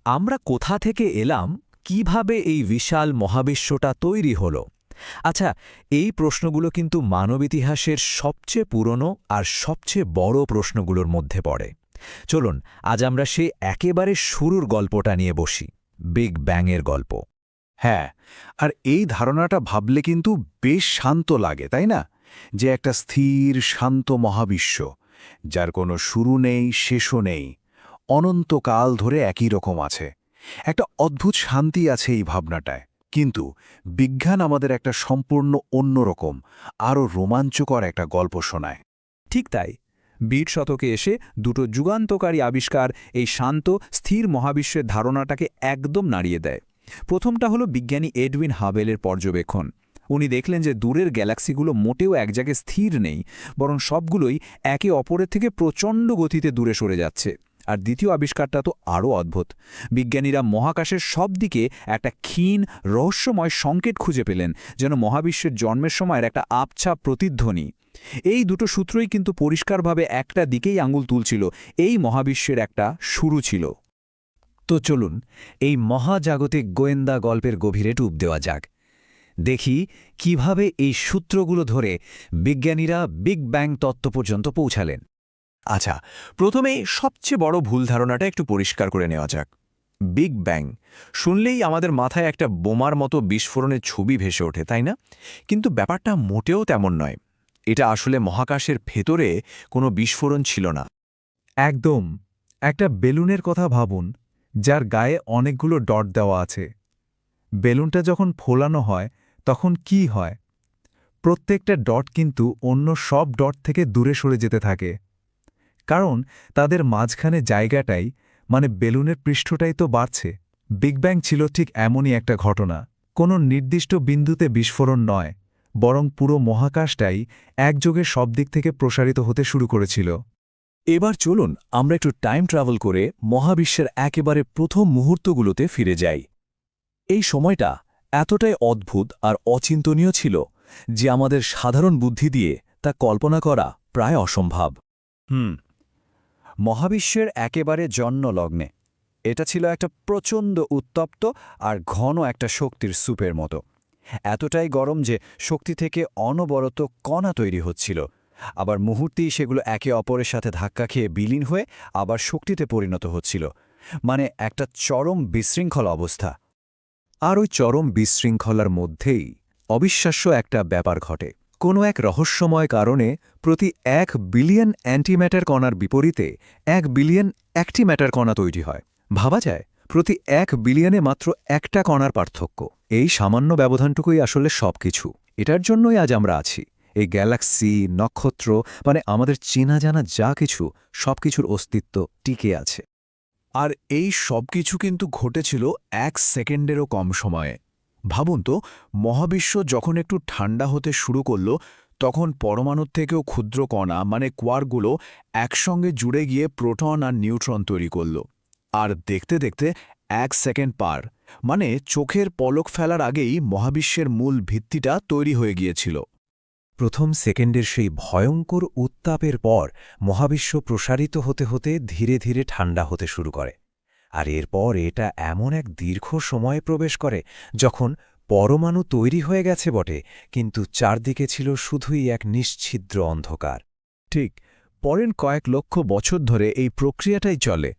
আমরা কোথা থেকে এলাম, কিভাবে এই বিশাল মহাবিশ্বটা তৈরি হলো? আচ্ছা, এই প্রশ্নগুলো কিন্তু মানব ইতিহাসের সবচেয়ে পুরনো আর সবচেয়ে বড় প্রশ্নগুলোর মধ্যে পড়ে। চলুন আজ আমরা সেই একেবারে শুরুর গল্পটা নিয়ে বসি, বিগ ব্যাংয়ের গল্প। হ্যাঁ, আর এই ধারণাটা ভাবলে কিন্তু বেশ শান্ত লাগে, তাই না? যে একটা স্থির শান্ত মহাবিশ্ব, যার কোনো শুরু নেই, শেষও নেই, অনন্তকাল ধরে একই রকম আছে। একটা অদ্ভুত শান্তি আছে এই ভাবনাটায়। কিন্তু বিজ্ঞান আমাদের একটা সম্পূর্ণ অন্যরকম, আরও রোমাঞ্চকর একটা গল্প শোনায়। ঠিক তাই, 20 শতকে এসে দুটো যুগান্তকারী আবিষ্কার এই শান্ত স্থির মহাবিশ্বের ধারণাটাকে একদম নাড়িয়ে দেয়। প্রথমটা হলো বিজ্ঞানী এডউইন হাবেলের পর্যবেক্ষণ। উনি দেখলেন যে দূরের গ্যালাক্সিগুলো মোটেও এক জায়গায় স্থির নেই, বরং সবগুলোই একে অপরের থেকে প্রচণ্ড গতিতে দূরে সরে যাচ্ছে। আর দ্বিতীয় আবিষ্কারটা তো আরও অদ্ভুত। বিজ্ঞানীরা মহাকাশের সব দিকে একটা ক্ষীণ রহস্যময় সংকেত খুঁজে পেলেন, যেন মহাবিশ্বের জন্মের সময়ের একটা আবছা প্রতিধ্বনি। এই দুটো সূত্রই কিন্তু পরিষ্কারভাবে একটা দিকেই আঙুল তুলছিল, এই মহাবিশ্বের একটা শুরু ছিল। তো চলুন এই মহাজাগতিক গোয়েন্দা গল্পের গভীরে ডুব দেওয়া যাক। দেখি কিভাবে এই সূত্রগুলো ধরে বিজ্ঞানীরা বিগ ব্যাং তত্ত্ব পর্যন্ত পৌঁছালেন। আচ্ছা, প্রথমেই সবচেয়ে বড় ভুল ধারণাটা একটু পরিষ্কার করে নেওয়া যাক। বিগ ব্যাং শুনলেই আমাদের মাথায় একটা বোমার মতো বিস্ফোরণের ছবি ভেসে ওঠে, তাই না? কিন্তু ব্যাপারটা মোটেও তেমন নয়। এটা আসলে মহাকাশের ভেতরে কোনো বিস্ফোরণ ছিল না। একদম। একটা বেলুনের কথা ভাবুন, যার গায়ে অনেকগুলো ডট দেওয়া আছে। বেলুনটা যখন ফোলানো হয় তখন কি হয়? প্রত্যেকটা ডট কিন্তু অন্য সব ডট থেকে দূরে সরে যেতে থাকে। কারণ তাদের মাঝখানে জায়গাটাই, মানে বেলুনের পৃষ্ঠটাই তো বাড়ছে। বিগ ব্যাং ছিল ঠিক এমনই একটা ঘটনা। কোনো নির্দিষ্ট বিন্দুতে বিস্ফোরণ নয়, বরং পুরো মহাকাশটাই একযোগে সব দিক থেকে প্রসারিত হতে শুরু করেছিল। এবার চলুন আমরা একটু টাইম ট্রাভেল করে মহাবিশ্বের একেবারে প্রথম মুহূর্তগুলোতে ফিরে যাই। এই সময়টা এতটাই অদ্ভুত আর অচিন্তনীয় ছিল যে আমাদের সাধারণ বুদ্ধি দিয়ে তা কল্পনা করা প্রায় অসম্ভব। মহাবিশ্বের একেবারে জন্মলগ্নে এটা ছিল একটা প্রচণ্ড উত্তপ্ত আর ঘন একটা শক্তির স্যুপের মতো। এতটাই গরম যে শক্তি থেকে অনবরত কণা তৈরি হচ্ছিল, আবার মুহূর্তেই সেগুলো একে অপরের সাথে ধাক্কা খেয়ে বিলীন হয়ে আবার শক্তিতে পরিণত হচ্ছিল। মানে একটা চরম বিশৃঙ্খল অবস্থা। আর ওই চরম বিশৃঙ্খলার মধ্যেই অবিশ্বাস্য একটা ব্যাপার ঘটে। কোনো এক রহস্যময় কারণে প্রতি 1 বিলিয়ন অ্যান্টিম্যাটার কণার বিপরীতে 1 বিলিয়ন অ্যাক্টিম্যাটার কণা তৈরি হয়। ভাবা যায়, প্রতি 1 বিলিয়নে মাত্র একটা কণার পার্থক্য। এই সামান্য ব্যবধানটুকুই আসলে সবকিছু। এটার জন্যই আজ আমরা আছি। এই গ্যালাক্সি, নক্ষত্র, মানে আমাদের চেনা জানা যা কিছু, সবকিছুর অস্তিত্ব টিকে আছে। আর এই সব কিছু কিন্তু ঘটেছিল 1 সেকেন্ডেরও কম সময়ে। ভাবুন তো, মহাবিশ্ব যখন একটু ঠান্ডা হতে শুরু করল, তখন পরমাণুর থেকেও ক্ষুদ্র কণা মানে কোয়ার্কগুলো একসঙ্গে জুড়ে গিয়ে প্রোটন আর নিউট্রন তৈরি করল। আর দেখতে দেখতে 1 সেকেন্ড পার, মানে চোখের পলক ফেলার আগেই মহাবিশ্বের মূল ভিত্তিটা তৈরি হয়ে গিয়েছিল। প্রথম সেকেন্ডের সেই ভয়ঙ্কর উত্তাপের পর মহাবিশ্ব প্রসারিত হতে হতে ধীরে ধীরে ঠান্ডা হতে শুরু করে। আর এরপর এটা এমন এক দীর্ঘ সময়ে প্রবেশ করে যখন পরমাণু তৈরি হয়ে গেছে বটে, কিন্তু চারদিকে ছিল শুধুই এক নিশ্ছিদ্র অন্ধকার। ঠিক, পরের কয়েক লক্ষ বছর ধরে এই প্রক্রিয়াটাই চলে।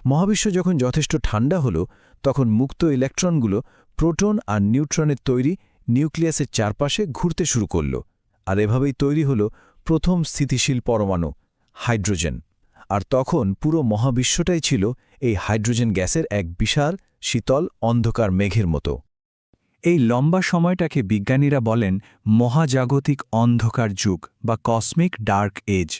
মহাবিশ্ব যখন যথেষ্ট ঠান্ডা হল, তখন মুক্ত ইলেকট্রনগুলো প্রোটন আর নিউট্রনের তৈরি নিউক্লিয়াসের চারপাশে ঘুরতে শুরু করল। আর এভাবেই তৈরি হল প্রথম স্থিতিশীল পরমাণু, হাইড্রোজেন। আর তখন পুরো মহাবিশ্বটাই ছিল এই হাইড্রোজেন গ্যাসের এক বিশাল শীতল অন্ধকার মেঘের মতো। এই লম্বা সময়টাকে বিজ্ঞানীরা বলেন মহাজাগতিক অন্ধকার যুগ বা কসমিক ডার্ক এজ।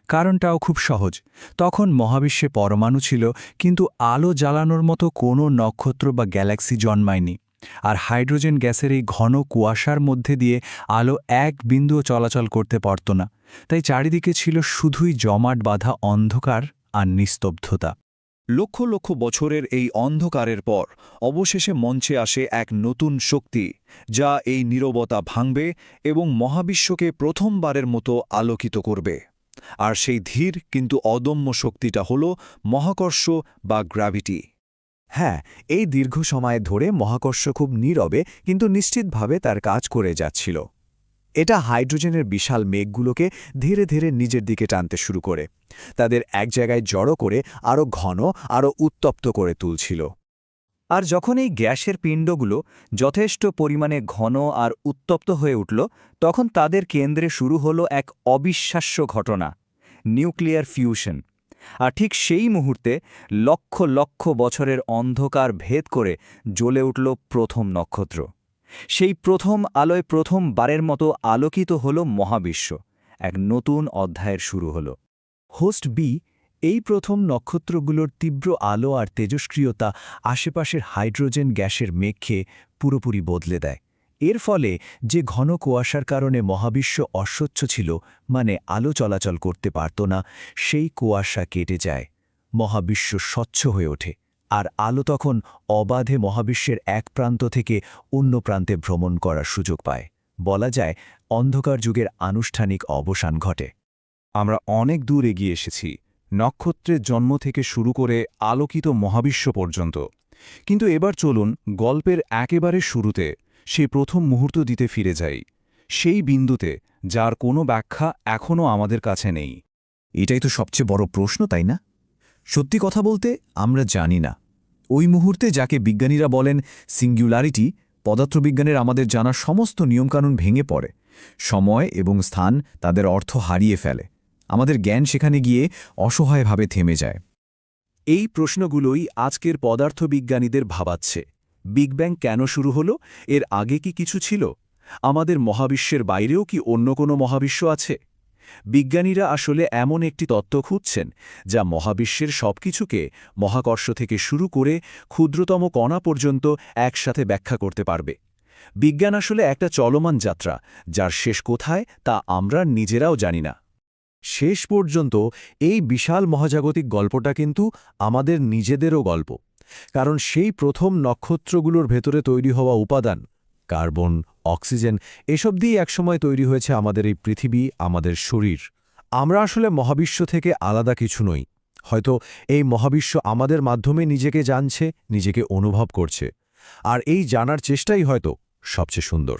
কারণটাও খুব সহজ। তখন মহাবিশ্বে পরমাণু ছিল, কিন্তু আলো জ্বালানোর মতো কোনো নক্ষত্র বা গ্যালাক্সি জন্মায়নি। আর হাইড্রোজেন গ্যাসের এই ঘন কুয়াশার মধ্যে দিয়ে আলো এক বিন্দুও চলাচল করতে পারত না। তাই চারিদিকে ছিল শুধুই জমাট বাঁধা অন্ধকার আর নিস্তব্ধতা। লক্ষ লক্ষ বছরের এই অন্ধকারের পর অবশেষে মঞ্চে আসে এক নতুন শক্তি, যা এই নীরবতা ভাঙবে এবং মহাবিশ্বকে প্রথমবারের মতো আলোকিত করবে। আর সেই ধীর কিন্তু অদম্য শক্তিটা হল মহাকর্ষ বা গ্র্যাভিটি। হ্যাঁ, এই দীর্ঘ সময় ধরে মহাকর্ষ খুব নীরবে কিন্তু নিশ্চিতভাবে তার কাজ করে যাচ্ছিল। এটা হাইড্রোজেনের বিশাল মেঘগুলোকে ধীরে ধীরে নিজের দিকে টানতে শুরু করে তাদের এক জায়গায় জড়ো করে আরও ঘন আরও উত্তপ্ত করে তুলছিল। আর যখন এই গ্যাসের পিণ্ডগুলো যথেষ্ট পরিমাণে ঘন আর উত্তপ্ত হয়ে উঠল, তখন তাদের কেন্দ্রে শুরু হলো এক অবিশ্বাস্য ঘটনা, নিউক্লিয়ার ফিউশন। আর ঠিক সেই মুহূর্তে লক্ষ লক্ষ বছরের অন্ধকার ভেদ করে জ্বলে উঠল প্রথম নক্ষত্র। সেই প্রথম আলোয় প্রথমবারের মতো আলোকিত হল মহাবিশ্ব। এক নতুন অধ্যায়ের শুরু হল। হোস্ট বি, এই প্রথম নক্ষত্রগুলোর তীব্র আলো আর তেজস্ক্রিয়তা আশেপাশের হাইড্রোজেন গ্যাসের মেঘকে পুরোপুরি বদলে দেয়। এর ফলে যে ঘন কুয়াশার কারণে মহাবিশ্ব অস্বচ্ছ ছিল, মানে আলো চলাচল করতে পারত না, সেই কুয়াশা কেটে যায়। মহাবিশ্ব স্বচ্ছ হয়ে ওঠে, আর আলো তখন অবাধে মহাবিশ্বের এক প্রান্ত থেকে অন্য প্রান্তে ভ্রমণ করার সুযোগ পায়। বলা যায়, অন্ধকার যুগের আনুষ্ঠানিক অবসান ঘটে। আমরা অনেক দূর এগিয়ে এসেছি, নক্ষত্রের জন্ম থেকে শুরু করে আলোকিত মহাবিশ্ব পর্যন্ত। কিন্তু এবার চলুন গল্পের একেবারে শুরুতে সেই প্রথম মুহূর্ত দিতে ফিরে যাই, সেই বিন্দুতে যার কোনো ব্যাখ্যা এখনও আমাদের কাছে নেই। এটাই তো সবচেয়ে বড় প্রশ্ন, তাই না? সত্যি কথা বলতে আমরা জানি না। ওই মুহূর্তে যাকে বিজ্ঞানীরা বলেন সিঙ্গুলারিটি, পদার্থবিজ্ঞানের আমাদের জানা সমস্ত নিয়মকানুন ভেঙে পড়ে। সময় এবং স্থান তাদের অর্থ হারিয়ে ফেলে। আমাদের জ্ঞান সেখানে গিয়ে অসহায়ভাবে থেমে যায়। এই প্রশ্নগুলোই আজকের পদার্থবিজ্ঞানীদের ভাবাচ্ছে। বিগ ব্যাং কেন শুরু হলো? এর আগে কি কিছু ছিল? আমাদের মহাবিশ্বের বাইরেও কি অন্য কোনো মহাবিশ্ব আছে? বিজ্ঞানীরা আসলে এমন একটি তত্ত্ব খুঁজছেন যা মহাবিশ্বের সবকিছুকে, মহাকর্ষ থেকে শুরু করে ক্ষুদ্রতম কণা পর্যন্ত একসাথে ব্যাখ্যা করতে পারবে। বিজ্ঞান আসলে একটা চলমান যাত্রা, যার শেষ কোথায় তা আমরা নিজেরাও জানি না। শেষ পর্যন্ত এই বিশাল মহাজাগতিক গল্পটা কিন্তু আমাদের নিজেদেরও গল্প। কারণ সেই প্রথম নক্ষত্রগুলোর ভেতরে তৈরি হওয়া উপাদান, কার্বন, অক্সিজেন, এসব দিয়ে একসময় তৈরি হয়েছে আমাদের এই পৃথিবী, আমাদের শরীর। আমরা আসলে মহাবিশ্ব থেকে আলাদা কিছু নই। হয়তো এই মহাবিশ্ব আমাদের মাধ্যমে নিজেকে জানছে, নিজেকে অনুভব করছে। আর এই জানার চেষ্টাই হয়তো সবচেয়ে সুন্দর।